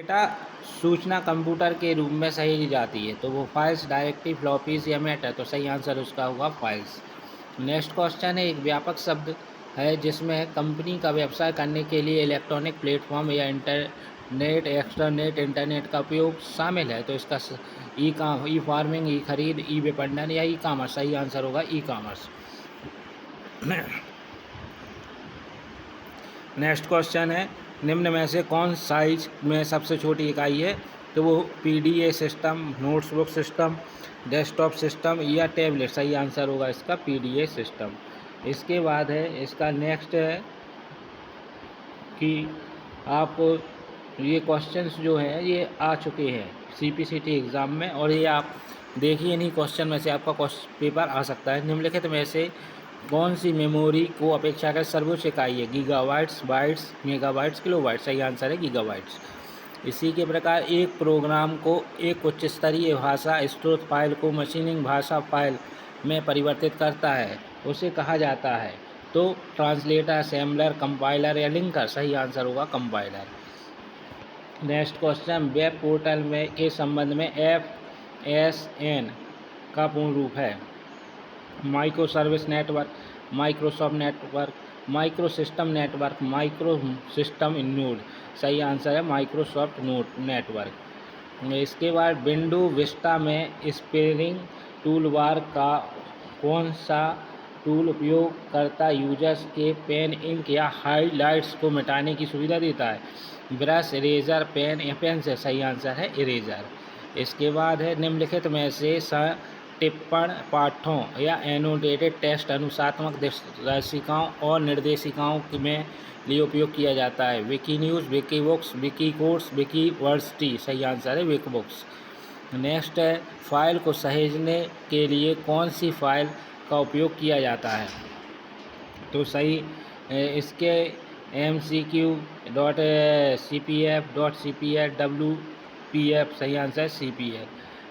Data सूचना computer के रूप में सहेजी जाती है तो वो फाइल्स डायरेक्टली फ्लॉपीज या मेटा, तो सही आंसर उसका होगा फाइल्स। नेक्स्ट क्वेश्चन है, एक व्यापक शब्द है जिसमें कंपनी का व्यवसाय करने के लिए इलेक्ट्रॉनिक प्लेटफॉर्म या इंटरनेट एक्सटरनेट इंटरनेट का उपयोग शामिल है, तो इसका ई फार्मिंग, ई खरीद, ई विपणन या ई कॉमर्स, सही आंसर होगा ई कॉमर्स। नेक्स्ट क्वेश्चन है, निम्न में से कौन साइज में सबसे छोटी इकाई है, तो वो PDA system, notebook system, desktop system या टैबलेट, सही आंसर होगा इसका पीडीए सिस्टम। इसके बाद है इसका नेक्स्ट है कि आप ये क्वेश्चंस जो हैं ये आ चुके हैं सीपीसीटी एग्ज़ाम में, और ये आप देखिए नहीं क्वेश्चन में से आपका पेपर आ सकता है। निम्नलिखित में से कौन सी मेमोरी को अपेक्षाकृत सर्वोच्च इकाई है, गीगाबाइट्स, बाइट्स, मेगाबाइट्स, किलोबाइट्स, सही आंसर है गीगाबाइट्स। इसी के प्रकार एक प्रोग्राम को एक उच्च स्तरीय भाषा स्रोत फाइल को मशीनिंग भाषा फाइल में परिवर्तित करता है उसे कहा जाता है, तो ट्रांसलेटर, असेंबलर, कंपाइलर या लिंकर, सही आंसर होगा compiler. Next question, web portal में के संबंध में FSN का पूर्ण रूप है, micro service network, Microsoft network, micro system network, micro system node, सही आंसर है माइक्रोसॉफ्ट नोड नेटवर्क। इसके बाद विंडो विस्टा में स्पेलिंग टूल बार का कौन सा टूल उपयोग करता यूजर्स के पेन, इंक या हाइलाइट्स को मिटाने की सुविधा देता है, ब्रश, इरेजर, पेन या पेंसिल, सही आंसर है इरेजर। इसके बाद है निम्नलिखित में से टिप्पण पाठों या एनोटेटेड टेक्स्ट अनुसात्मक दर्शिकाओं और निर्देशिकाओं में लिए उपयोग किया जाता है, Vicky news, Vicky books, Vicky course, Vicky varsity, सही आंसर है विकी बुक्स। नेक्स्ट है, फाइल को सहेजने के लिए कौन सी फाइल का उपयोग किया जाता है, तो सही इसके MCQ.CPF.CPF WPF, सही आंसर CPF।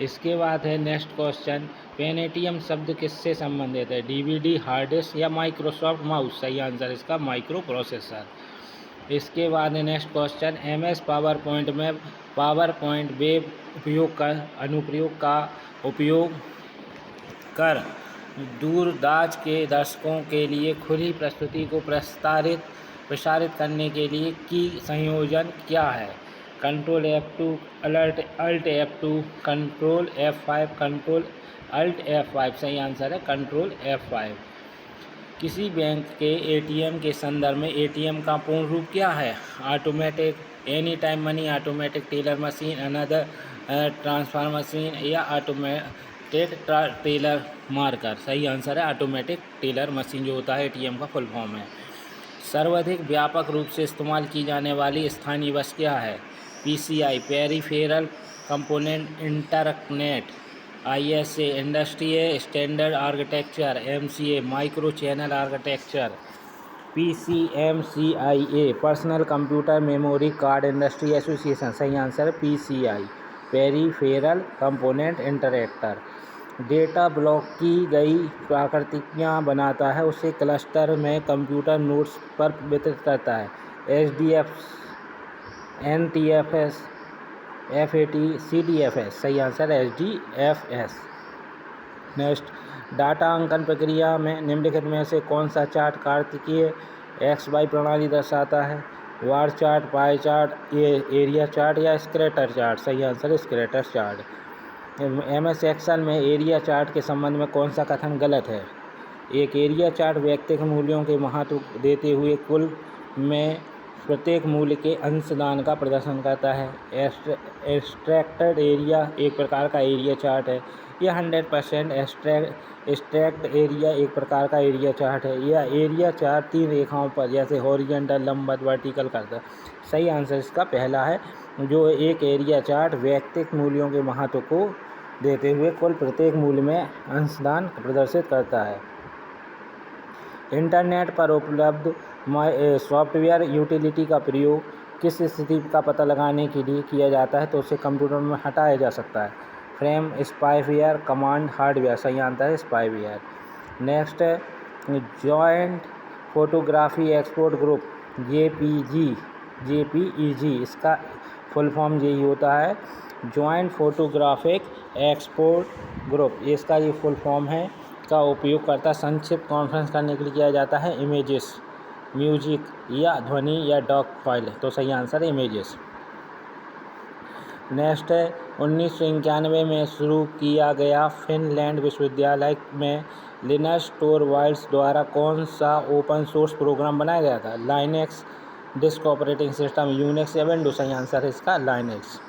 इसके बाद है नेक्स्ट क्वेश्चन, पेनेटियम शब्द किससे संबंधित है, DVD, हार्ड डिस्क या माइक्रोसॉफ्ट माउस, सही आंसर इसका माइक्रो प्रोसेसर। इसके बाद है next question, MS power point में पावर पॉइंट वेब अनुप्रयोग का उपयोग कर दूरदराज के दर्शकों के लिए खुली प्रस्तुति को प्रसारित करने के लिए की संयोजन क्या है, control F2, alt F2, control F5, control alt F5, सही आंसर है कंट्रोल F5। किसी बैंक के ATM के संदर्भ में ATM का पूर्ण रूप क्या है, automatic, any time money, automatic teller machine, another transfer machine या ऑटोमेटेड टेलर मार्कर, सही आंसर है ऑटोमेटिक टेलर मशीन जो होता है ATM का फुल फॉर्म है। सर्वाधिक व्यापक रूप से इस्तेमाल की जाने वाली स्थानीय बस क्या है, PCI, peripheral component interconnect, ISA, industrial standard architecture, MCA, micro channel architecture, PCMCIA, personal computer memory card industry association, सही आंसर है PCI, peripheral component interactor. Data block की गई प्रकृतियाँ बनाता है, उसे क्लस्टर में कंप्यूटर नोड्स पर वितरित करता है, HDF, NTFS, FAT, CDFS, सही आंसर है HDFS। नेक्स्ट, डाटा अंकन प्रक्रिया में निम्नलिखित में से कौन सा चार्ट कार्तिकीय XY प्रणाली दर्शाता है, bar chart, pie chart, area chart या स्कैटर चार्ट, सही आंसर है स्कैटर चार्ट। MS एक्सेल में एरिया चार्ट के संबंध में कौन सा कथन गलत है, एक एरिया चार्ट व्यक्तिगत मूल्यों के महत्व देते हुए कुल में प्रत्येक मूल्य के अंशदान का प्रदर्शन करता है, एक्सट्रैक्टेड एरिया एक प्रकार का एरिया चार्ट है, या 100% एक्सट्रैक्ट एरिया एक प्रकार का एरिया चार्ट है, या एरिया चार्ट तीन रेखाओं पर जैसे हॉरिजॉन्टल, लंबवत, वर्टिकल करता है, सही आंसर इसका पहला है, जो एक एरिया चार्ट व्यक्तिगत मूल्यों के महत्व को देते हुए कुल प्रत्येक मूल्य में अंशदान प्रदर्शित करता है। इंटरनेट पर उपलब्ध सॉफ्टवेयर यूटिलिटी का प्रयोग किस स्थिति का पता लगाने के लिए किया जाता है, तो उसे कंप्यूटर में हटाया जा सकता है, फ्रेम, स्पाईवेयर, कमांड हार्डवेयर, सही आंसर है स्पाईवेयर। नेक्स्ट है joint photography export group JPEG, इसका फुल फॉर्म यही होता है, जॉइंट फोटोग्राफिक एक्सपोर्ट ग्रुप, इसका ये फुल फॉर्म है। का उपयोग करता संक्षिप्त कॉन्फ्रेंस करने के लिए किया जाता है। इमेजेस, म्यूजिक या ध्वनि या डॉक फाइल, तो सही आंसर है इमेजेस। नेक्स्ट है 1991 में शुरू किया गया फिनलैंड विश्वविद्यालय में लिनस टोरवाल्ड्स द्वारा कौन सा ओपन सोर्स प्रोग्राम बनाया गया था? Linux, disk operating system, Unix या विंडोज, सही आंसर है इसका लाइनेक्स।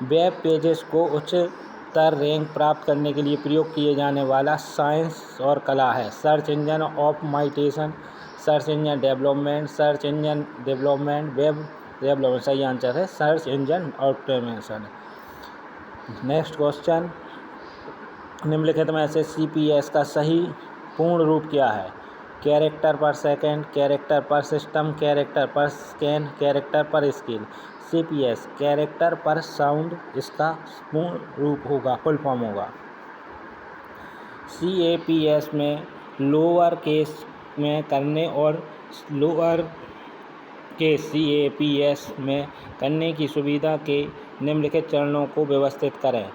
वेब पेजेस को उच्चतर रैंक प्राप्त करने के लिए प्रयोग किए जाने वाला साइंस और कला है? Search engine optimisation, search engine development, search engine development, web development, सही आंसर है search engine optimisation. Next question, निम्नलिखित में से CPS का सही पूर्ण रूप क्या है? कैरेक्टर पर सेकेंड, कैरेक्टर पर सिस्टम, कैरेक्टर पर स्कैन, कैरेक्टर पर स्केल। CPS कैरेक्टर पर साउंड इसका पूर्ण रूप होगा, फुल फॉर्म होगा। CAPS में लोअर केस में करने और लोअर केस CAPS में करने की सुविधा के निम्नलिखित चरणों को व्यवस्थित करें।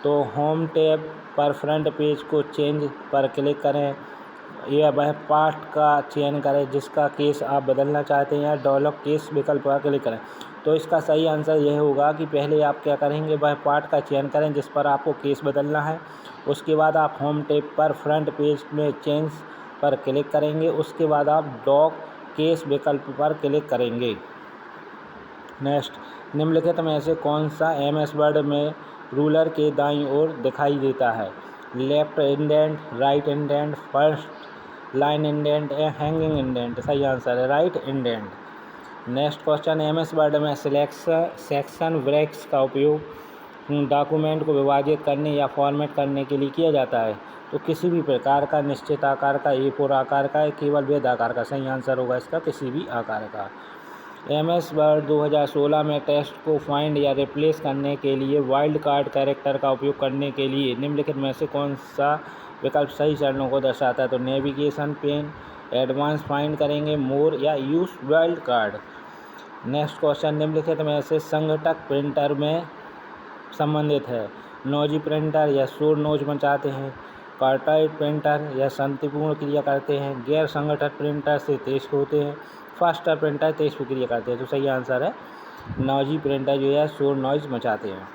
तो होम टैब पर फ्रंट पेज को चेंज पर क्लिक करें, या वह पाठ का चयन करें जिसका केस आप बदलना चाहते हैं, या डॉलर केस विकल्प पर क्लिक करें। तो इसका सही आंसर यह होगा कि पहले आप क्या करेंगे, वह पाठ का चयन करें जिस पर आपको केस बदलना है। उसके बाद आप होम टैब पर फ्रंट पेज में चेंज पर क्लिक करेंगे। उसके बाद आप डॉक केस विकल्प पर क्लिक करेंगे। नेक्स्ट, निम्नलिखित में से कौन सा MS वर्ड में रूलर के दाईं ओर दिखाई देता है? Left indent, right indent, first line indent या हैंगिंग इंडेंट, सही आंसर है right indent. Next question, MS word में सेक्शन ब्रेक्स का उपयोग डॉक्यूमेंट को विभाजित करने या फॉर्मेट करने के लिए किया जाता है? तो किसी भी प्रकार का, निश्चित आकार का, A4 आकार का, केवल वेद आकार का, सही आंसर होगा इसका किसी भी आकार का। MS वर्ड 2016 में टेक्स्ट को फाइंड या रिप्लेस करने के लिए वाइल्ड कार्ड कैरेक्टर का उपयोग करने के लिए निम्नलिखित में से कौन सा विकल्प सही चरणों को दर्शाता है? तो नेविगेशन पेन, एडवांस फाइंड करेंगे, मोर या use wild card. Next question, निम्नलिखित में से संघटक प्रिंटर में संबंधित है? नोजी प्रिंटर या शोर नोज मचाते हैं, कार्टाइड प्रिंटर या शांतिपूर्ण क्रिया करते हैं, गैर संगठित प्रिंटर से तेज होते हैं, फास्टर प्रिंटर तेज प्रक्रिया करते हैं। तो सही आंसर है नोजी प्रिंटर जो है शोर नॉइज मचाते हैं।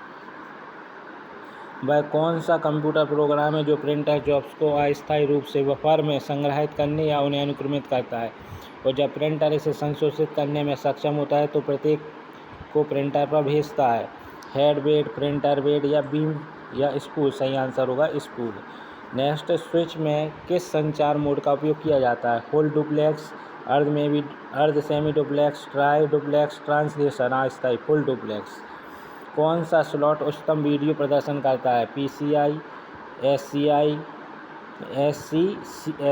वह कौन सा कंप्यूटर प्रोग्राम है जो प्रिंटर जॉब्स को अस्थायी रूप से बफर में संग्रहित करने या उन्हें अनुक्रमित करता है? और जब प्रिंटर इसे संशोधित करने में सक्षम होता है तो प्रत्येक को प्रिंटर पर भेजता है? हेड बेड, प्रिंटर बेड या बीम या स्पूल, सही आंसर होगा स्पूल। नेक्स्ट, स्विच में किस संचार मोड का उपयोग किया जाता है? फुल डुप्लेक्स, अर्ध semi duplex, try duplex, translation अस्थायी, फुल डुप्लेक्स। कौन सा स्लॉट उच्चतम वीडियो प्रदर्शन करता है? PCI, SCI,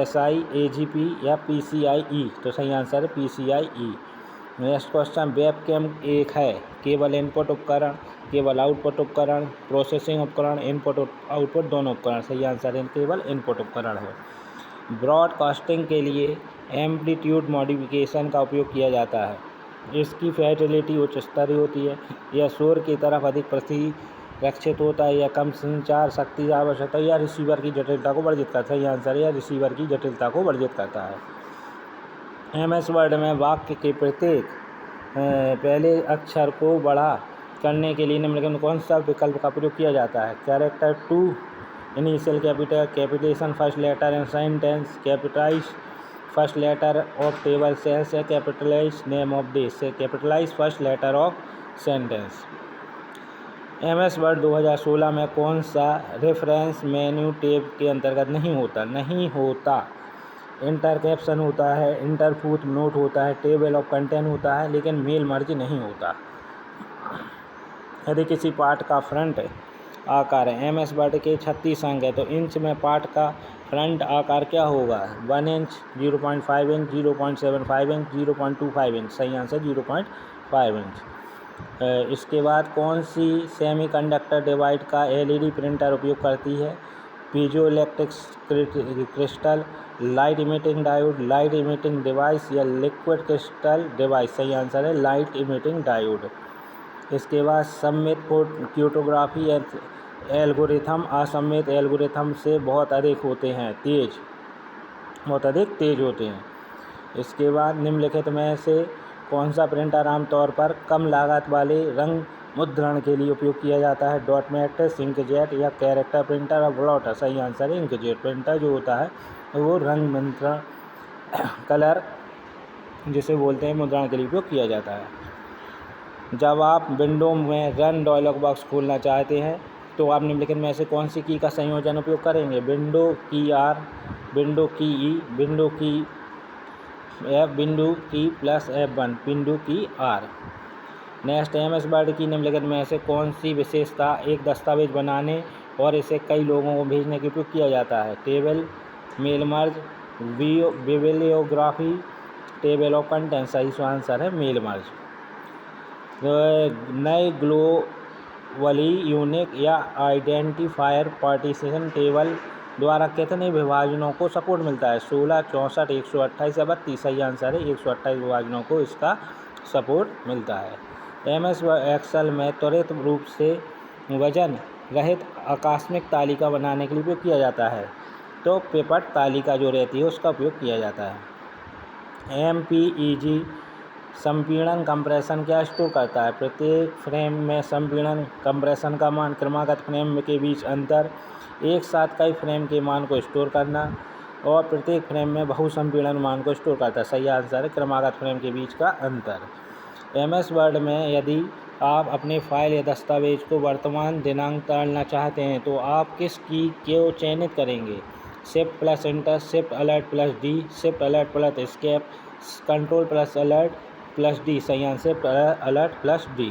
SI, AGP या PCIe? तो सही आंसर है PCIe। नेक्स्ट क्वेश्चन, वेबकैम एक है केवल इनपुट उपकरण, केवल आउटपुट उपकरण, प्रोसेसिंग उपकरण, इनपुट आउटपुट दोनों उपकरण? सही आंसर है केवल इनपुट उपकरण है। ब्रॉडकास्टिंग के लिए एम्पलीट्यूड मॉडिफिकेशन का उपयोग किया जाता है? इसकी फैसिलिटी उच्च स्तरीय होती है, या शोर की तरफ अधिक प्रतिरक्षित होता है, या कम संचार शक्ति आवश्यकता, या रिसीवर की जटिलता को वर्जित करता है? सही आंसर है या रिसीवर की जटिलता को वर्जित करता है। MS वर्ड में वाक्य के प्रत्येक पहले अक्षर को बड़ा करने के लिए निम्नलिखित में कौन सा विकल्प का प्रयोग किया जाता है? Character to initial capital, capitation first letter in sentence, capitalise first letter of table cells, या कैपिटलाइज नेम ऑफ डे से capitalise first letter of sentence. MS word 2016 में कौन सा रेफरेंस मेन्यू टेब के अंतर्गत नहीं होता? इंटर कैप्शन होता है, इंटर फुट नोट होता है, टेबल ऑफ कंटेंट होता है, लेकिन मेल मर्ज नहीं होता। यदि किसी पाठ का फ्रंट आकार है, MS वर्ड के 36 अंक है, तो इंच में पाठ का फ्रंट आकार क्या होगा? 1 इंच, 0.5 इंच, 0.75 इंच, 0.25 इंच, सही आंसर 0.5 इंच। इसके बाद कौन सी सेमीकंडक्टर डिवाइस का LED प्रिंटर उपयोग करती है? Piezo electric crystal, light emitting diode, light emitting device या लिक्विड क्रिस्टल डिवाइस? सही आंसर है लाइट इमिटिंग डायोड। इसके बाद सममित क्रिप्टोग्राफी एल्गोरिथम असममित एल्गोरिथम से बहुत अधिक होते हैं, बहुत अधिक तेज होते हैं। इसके बाद निम्नलिखित में से कौन सा प्रिंटर आमतौर पर कम लागत वाले रंग मुद्रण के लिए उपयोग किया जाता है? डॉट मैट्रिक्स, इंकजेट या कैरेक्टर प्रिंटर और ब्लॉटर? सही आंसर है इंकजेट प्रिंटर जो होता है वो रंग मुद्रण कलर जिसे बोलते हैं मुद्रण के लिए उपयोग किया जाता है। जब आप विंडो में रन डायलॉग बॉक्स खोलना चाहते हैं तो आप निम्नलिखित में से कौन सी की का संयोजन उपयोग करेंगे? विंडो की R, विंडो की E, विंडो की F, विंडो की प्लस F1, विंडो की R। नेक्स्ट, MS वर्ड की निम्नलिखित में से कौन सी विशेषता एक दस्तावेज बनाने और इसे कई लोगों को भेजने के उपयोग किया जाता है? Table, mail merge, bibliography, table of content? सही आंसर है मेल मर्ज। नए ग्लोबली यूनिक या आइडेंटिफायर पार्टीशन टेबल द्वारा कितने विभाजनों को सपोर्ट मिलता है? 16, 64, 128 या 32? सही आंसर है 128 विभाजनों को इसका सपोर्ट मिलता है। MS एक्सेल में त्वरित रूप से वजन रहित आकस्मिक तालिका बनाने के लिए उपयोग किया जाता है, तो पेपर तालिका जो रहती है उसका उपयोग किया जाता है। MPEG संपीड़न कंप्रेशन क्या स्टोर करता है? प्रत्येक फ्रेम में संपीड़न कंप्रेशन का मान, क्रमागत फ्रेम के बीच अंतर, एक साथ कई फ्रेम के मान को स्टोर करना और प्रत्येक फ्रेम में बहुसंपीड़न मान को स्टोर करता है। सही आंसर है क्रमागत फ्रेम के बीच का अंतर। MS वर्ड में यदि आप अपने फाइल या दस्तावेज को वर्तमान दिनांक डालना चाहते हैं तो आप किस की को चयनित करेंगे? Shift plus enter, shift alert plus D, shift alert plus escape, control plus alert plus D? सही answer alert plus D।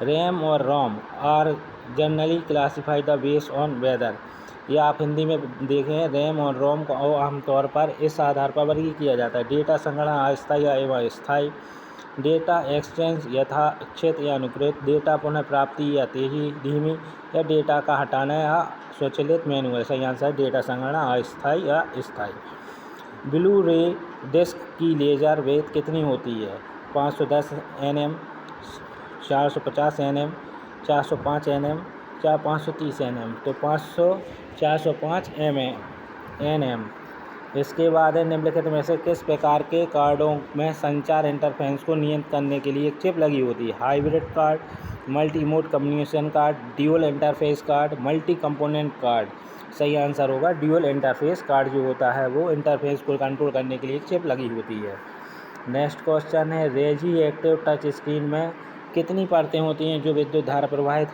RAM और ROM are generally classified the base on whether? या आप हिंदी में देखें, रैम और रोम को आमतौर पर इस आधार पर वर्गीकृत किया जाता है: डेटा संग्रहण अस्थायी एवं स्थायी, डेटा एक्सचेंज यथाचित या अनुक्रमिक, डेटा पुनः प्राप्ति या तेजी धीमी, या डेटा का हटाना या स्वचालित मैनुअल? सही आंसर डेटा संग्रहण अस्थायी या स्थायी। ब्लू रे डिस्क की लेजर वेट कितनी होती है? 510 nm, 450 nm, 405 nm, 530 nm? तो 405 nm। इसके बाद निम्नलिखित में से किस प्रकार के कार्डों में संचार इंटरफेस को नियंत्रित करने के लिए एक चिप लगी होती है? Hybrid card, multi mode communication card, dual interface card, multi component card? सही आंसर होगा ड्यूल इंटरफेस कार्ड जो होता है वो इंटरफेस को कंट्रोल करने के लिए एक चिप लगी होती है। नेक्स्ट क्वेश्चन है, रेजी एक्टिव टच स्क्रीन में कितनी परतें होती हैं जो विद्युत धारा प्रवाहित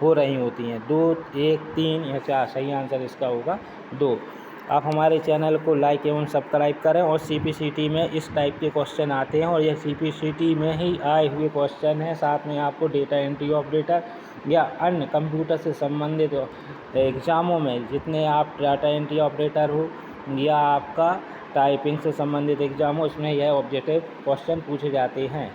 हो रही होती हैं? 2, 1, 3 या 4? सही आंसर इसका होगा 2। आप हमारे चैनल को लाइक एवं सब्सक्राइब करें और CPCT में इस टाइप के क्वेश्चन आते हैं और यह CPCT में ही आए हुए क्वेश्चन हैं। साथ में आपको डेटा एंट्री ऑपरेटर या अन्य कंप्यूटर से संबंधित एग्ज़ामों में जितने आप डाटा एंट्री ऑपरेटर हो या आपका टाइपिंग से संबंधित एग्ज़ाम हो उसमें यह ऑब्जेक्टिव क्वेश्चन पूछे जाते हैं।